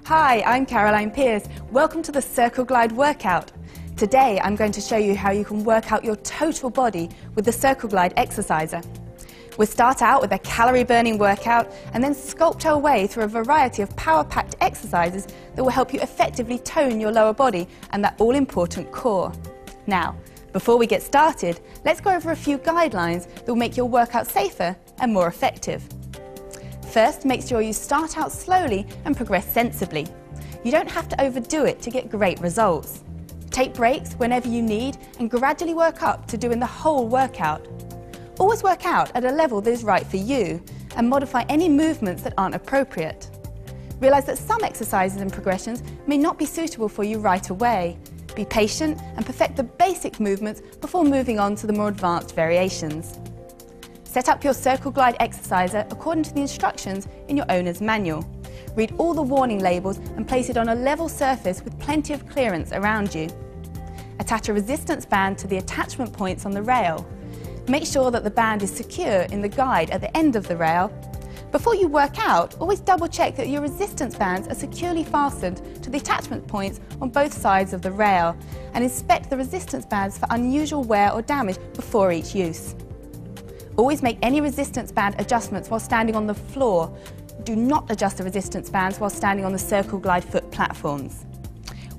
Hi, I'm Caroline Pierce. Welcome to the Circle Glide workout. Today I'm going to show you how you can work out your total body with the Circle Glide exerciser. We'll start out with a calorie-burning workout and then sculpt our way through a variety of power-packed exercises that will help you effectively tone your lower body and that all-important core. Now, before we get started, let's go over a few guidelines that will make your workout safer and more effective. First, make sure you start out slowly and progress sensibly. You don't have to overdo it to get great results. Take breaks whenever you need and gradually work up to doing the whole workout. Always work out at a level that is right for you and modify any movements that aren't appropriate. Realize that some exercises and progressions may not be suitable for you right away. Be patient and perfect the basic movements before moving on to the more advanced variations. Set up your Circle Glide exerciser according to the instructions in your owner's manual. Read all the warning labels and place it on a level surface with plenty of clearance around you. Attach a resistance band to the attachment points on the rail. Make sure that the band is secure in the guide at the end of the rail. Before you work out, always double check that your resistance bands are securely fastened to the attachment points on both sides of the rail and inspect the resistance bands for unusual wear or damage before each use. Always make any resistance band adjustments while standing on the floor. Do not adjust the resistance bands while standing on the Circle Glide foot platforms.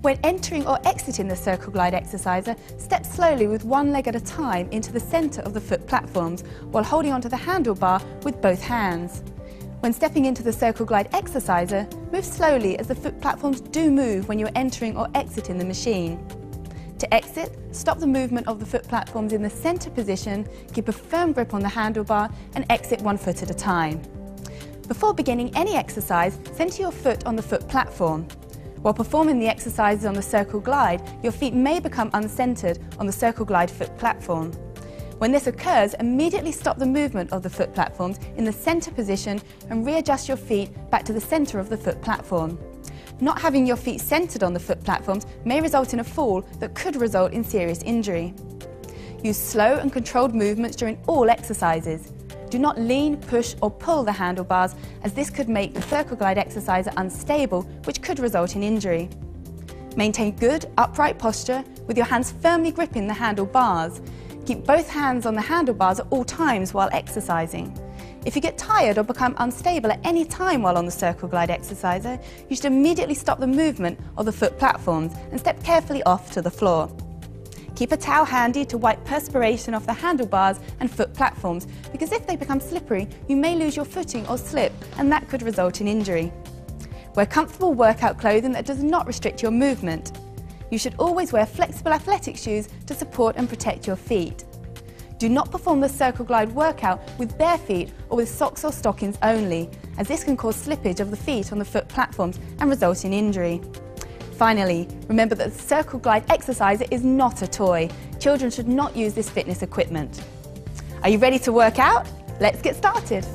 When entering or exiting the Circle Glide exerciser, step slowly with one leg at a time into the centre of the foot platforms while holding onto the handlebar with both hands. When stepping into the Circle Glide exerciser, move slowly as the foot platforms do move when you're entering or exiting the machine. To exit, stop the movement of the foot platforms in the centre position, keep a firm grip on the handlebar and exit one foot at a time. Before beginning any exercise, center your foot on the foot platform. While performing the exercises on the Circle Glide, your feet may become uncentered on the Circle Glide foot platform. When this occurs, immediately stop the movement of the foot platforms in the center position and readjust your feet back to the center of the foot platform. Not having your feet centered on the foot platforms may result in a fall that could result in serious injury. Use slow and controlled movements during all exercises. Do not lean, push or pull the handlebars, as this could make the Circle Glide exerciser unstable, which could result in injury. Maintain good, upright posture with your hands firmly gripping the handlebars. Keep both hands on the handlebars at all times while exercising. If you get tired or become unstable at any time while on the Circle Glide exerciser, you should immediately stop the movement of the foot platforms and step carefully off to the floor. Keep a towel handy to wipe perspiration off the handlebars and foot platforms, because if they become slippery, you may lose your footing or slip, and that could result in injury. Wear comfortable workout clothing that does not restrict your movement. You should always wear flexible athletic shoes to support and protect your feet. Do not perform the Circle Glide workout with bare feet or with socks or stockings only, as this can cause slippage of the feet on the foot platforms and result in injury. Finally, remember that the Circle Glide exerciser is not a toy. Children should not use this fitness equipment. Are you ready to work out? Let's get started.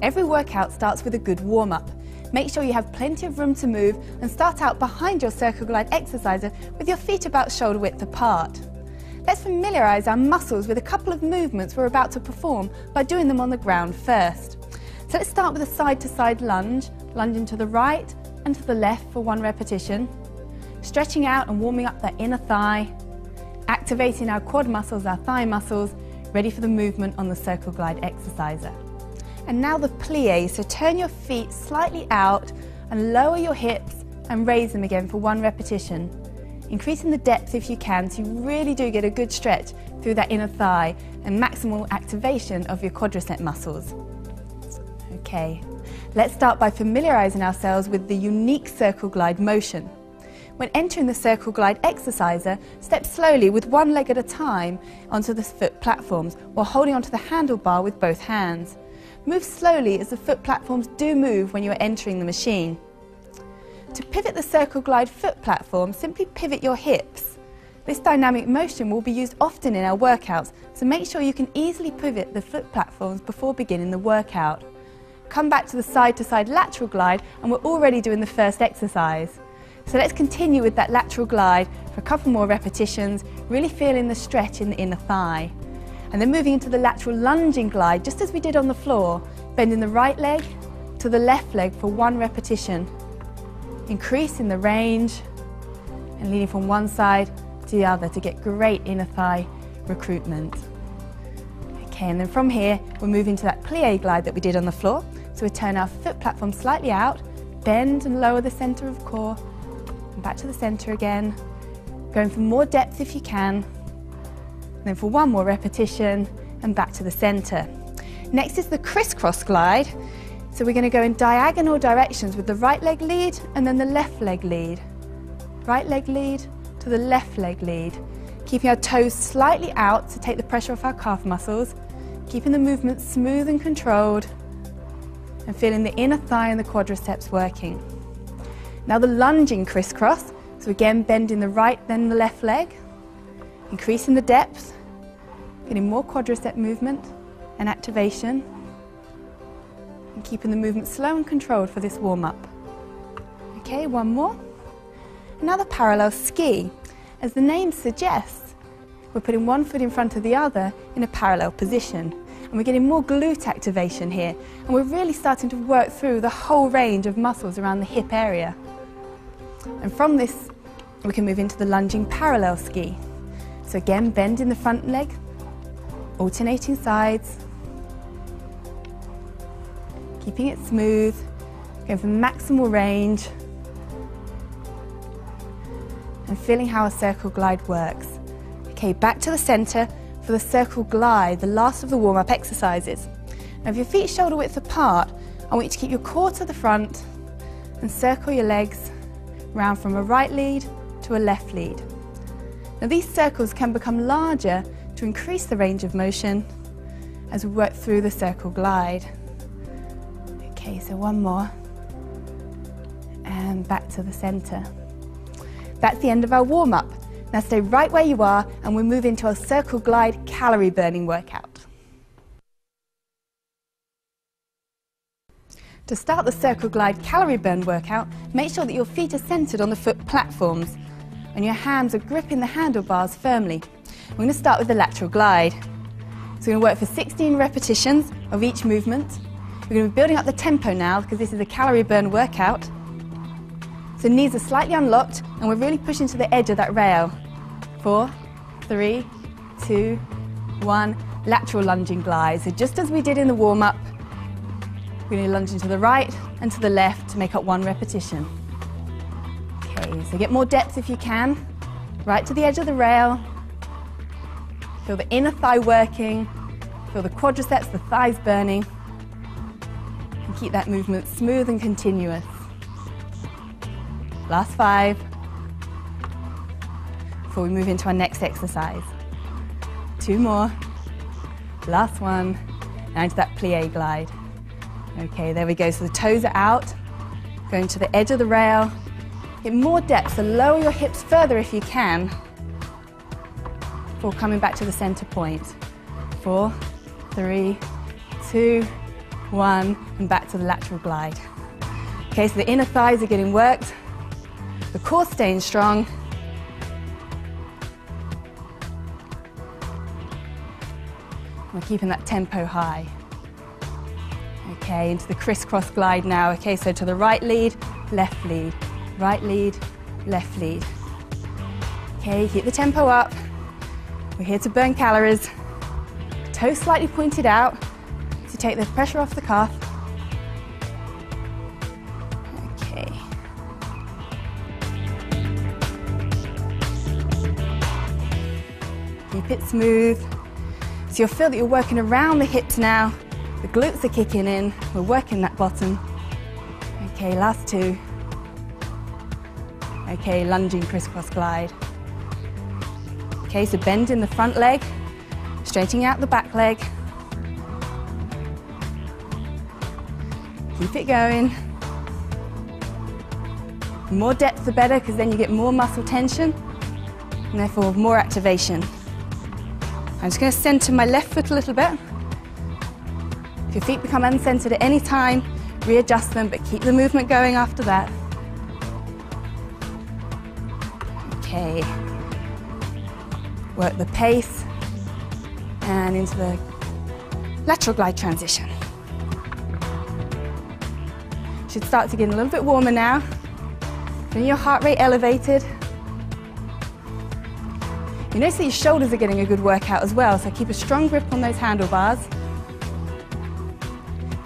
Every workout starts with a good warm-up. Make sure you have plenty of room to move and start out behind your Circle Glide exerciser with your feet about shoulder width apart. Let's familiarise our muscles with a couple of movements we're about to perform by doing them on the ground first. So let's start with a side-to-side lunge, lunging to the right and to the left for one repetition, stretching out and warming up that inner thigh, activating our quad muscles, our thigh muscles, ready for the movement on the Circle Glide exerciser. And now the plie, so turn your feet slightly out and lower your hips and raise them again for one repetition. Increasing the depth if you can, so you really do get a good stretch through that inner thigh and maximal activation of your quadricep muscles. Okay, let's start by familiarising ourselves with the unique Circle Glide motion. When entering the Circle Glide exerciser, step slowly with one leg at a time onto the foot platforms while holding onto the handlebar with both hands. Move slowly as the foot platforms do move when you are entering the machine. To pivot the Circle Glide foot platform, simply pivot your hips. This dynamic motion will be used often in our workouts, so make sure you can easily pivot the foot platforms before beginning the workout. Come back to the side-to-side lateral glide and we're already doing the first exercise. So let's continue with that lateral glide for a couple more repetitions, really feeling the stretch in the inner thigh. And then moving into the lateral lunging glide, just as we did on the floor, bending the right leg to the left leg for 1 repetition, increasing the range and leaning from one side to the other to get great inner thigh recruitment. Okay, and then from here, we'll move into that plie glide that we did on the floor. So we turn our foot platform slightly out, bend and lower the center of core, and back to the center again, going for more depth if you can. And then for 1 more repetition, and back to the center. Next is the crisscross glide. So we're going to go in diagonal directions with the right leg lead and then the left leg lead. Right leg lead to the left leg lead. Keeping our toes slightly out to take the pressure off our calf muscles. Keeping the movement smooth and controlled. And feeling the inner thigh and the quadriceps working. Now the lunging crisscross. So again, bending the right then the left leg. Increasing the depth. Getting more quadricep movement and activation. And keeping the movement slow and controlled for this warm-up. Okay, 1 more. Now the parallel ski. As the name suggests, we're putting 1 foot in front of the other in a parallel position. And we're getting more glute activation here. And we're really starting to work through the whole range of muscles around the hip area. And from this, we can move into the lunging parallel ski. So again, bending the front leg, alternating sides. Keeping it smooth, going for maximal range, and feeling how a circle glide works. Okay, back to the center for the circle glide, the last of the warm-up exercises. Now, if your feet shoulder width apart, I want you to keep your core to the front and circle your legs round from a right lead to a left lead. Now, these circles can become larger to increase the range of motion as we work through the circle glide. Okay, so 1 more, and back to the center. That's the end of our warm-up. Now stay right where you are and we'll move into our circle glide calorie burning workout. To start the circle glide calorie burn workout, make sure that your feet are centered on the foot platforms and your hands are gripping the handlebars firmly. We're going to start with the lateral glide. So we're going to work for 16 repetitions of each movement. We're going to be building up the tempo now because this is a calorie burn workout. So knees are slightly unlocked and we're really pushing to the edge of that rail. 4, 3, 2, 1, lateral lunging glide. So just as we did in the warm-up, we're going to lunge into the right and to the left to make up 1 repetition. Okay, so get more depth if you can. Right to the edge of the rail. Feel the inner thigh working. Feel the quadriceps, the thighs burning. And keep that movement smooth and continuous. Last 5. Before we move into our next exercise. 2 more. Last 1. Now into that plie glide. Okay, there we go. So the toes are out. Going to the edge of the rail. Get more depth, so lower your hips further if you can. Before coming back to the center point. 4, 3, 2, 1, and back to the lateral glide. Okay, so the inner thighs are getting worked. The core staying strong. We're keeping that tempo high. Okay, into the crisscross glide now. Okay, so to the right lead, left lead. Right lead, left lead. Okay, keep the tempo up. We're here to burn calories. Toes slightly pointed out to take the pressure off the calf. Okay. Keep it smooth. So you'll feel that you're working around the hips now. The glutes are kicking in. We're working that bottom. Okay, last 2. Okay, lunging crisscross glide. Okay, so bend in the front leg, straightening out the back leg. Keep it going. The more depth the better, because then you get more muscle tension and therefore more activation. I'm just going to center my left foot a little bit. If your feet become uncentered at any time, readjust them, but keep the movement going after that. Okay. Work the pace and into the lateral glide transition. should start to get a little bit warmer now. Getting your heart rate elevated. You notice that your shoulders are getting a good workout as well, so keep a strong grip on those handlebars.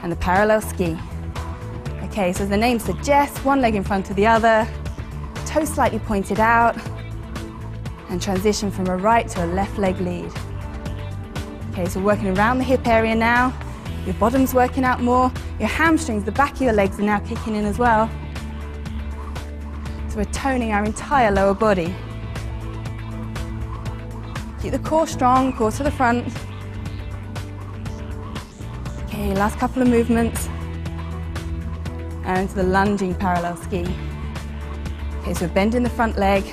And the parallel ski. Okay, so as the name suggests, one leg in front of the other, toes slightly pointed out, and transition from a right to a left leg lead. Okay, so working around the hip area now. Your bottom's working out more. Your hamstrings, the back of your legs are now kicking in as well. So we're toning our entire lower body. Keep the core strong, core to the front. Okay, last couple of movements. And into the lunging parallel ski. Okay, so we're bending the front leg,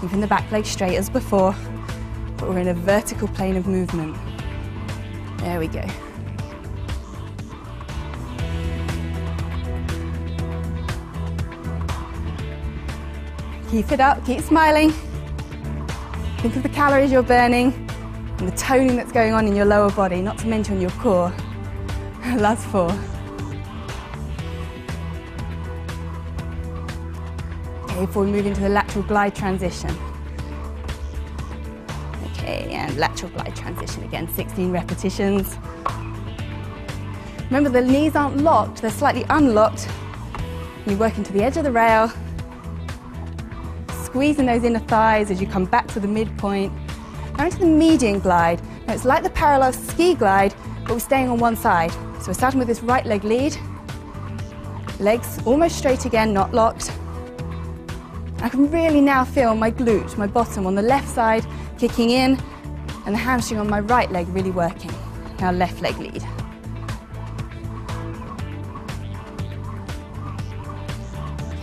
keeping the back leg straight as before, but we're in a vertical plane of movement. There we go. Keep it up, keep smiling. Think of the calories you're burning and the toning that's going on in your lower body, not to mention your core. Last 4. Okay, before we move into the lateral glide transition. Okay, and lateral glide transition again, 16 repetitions. Remember, the knees aren't locked, they're slightly unlocked. You work into the edge of the rail, squeezing those inner thighs as you come back to the midpoint. Now into the median glide. Now it's like the parallel ski glide, but we're staying on one side. So we're starting with this right leg lead. Legs almost straight again, not locked. I can really now feel my glute, my bottom on the left side kicking in, and the hamstring on my right leg really working. Now left leg lead.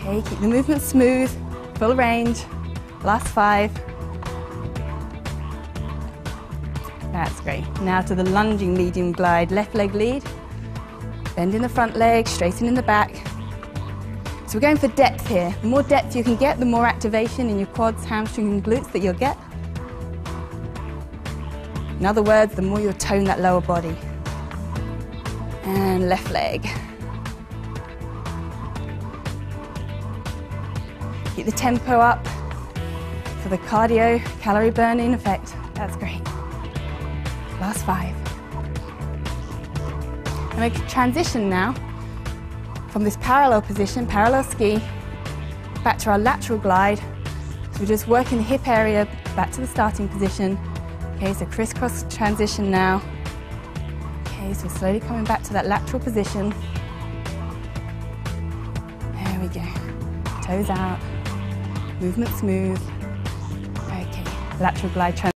Okay, keep the movement smooth, full range. Last 5. That's great. Now to the lunging medium glide, left leg lead. Bending the front leg, straightening the back. So we're going for depth here. The more depth you can get, the more activation in your quads, hamstrings and glutes that you'll get. In other words, the more you'll tone that lower body. And left leg. Keep the tempo up for the cardio, calorie burning effect. That's great. Last 5. And we can transition now from this parallel position, parallel ski, back to our lateral glide. So we're just working the hip area back to the starting position. Okay, so crisscross transition now. Okay, so we're slowly coming back to that lateral position. There we go. Toes out, movement smooth. Okay, lateral glide transition.